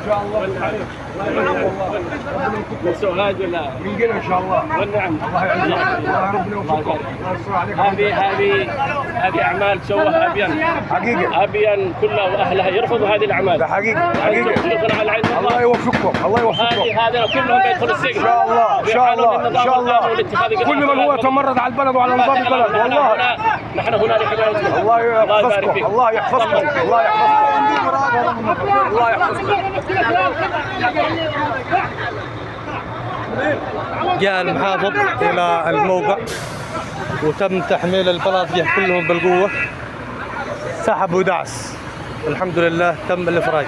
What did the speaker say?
شاء الله سوهاج ولا بنقلها ان شاء الله. والنعم. الله يعزك، الله ربنا يوفقكم. هذه اعمال سواها ابين حقيقه ابين كلها واهلها يرفضوا هذه الاعمال. ده حقيقه حقيقه. على العين الله يوفقكم، الله يوفقكم. هذا كلهم بيدخلوا السجن ان شاء الله ان شاء الله ان شاء الله. كل من هو تمرد على البلد وعلى نظام البلد والله. نحن هنا لحمايتكم. الله يحفظكم، الله يحفظكم، الله يحفظكم، الله يحفظكم. جاء المحافظ إلى الموقع وتم تحميل البلاطجة كلهم بالقوة، سحبوا دعس، الحمد لله تم الإفراج.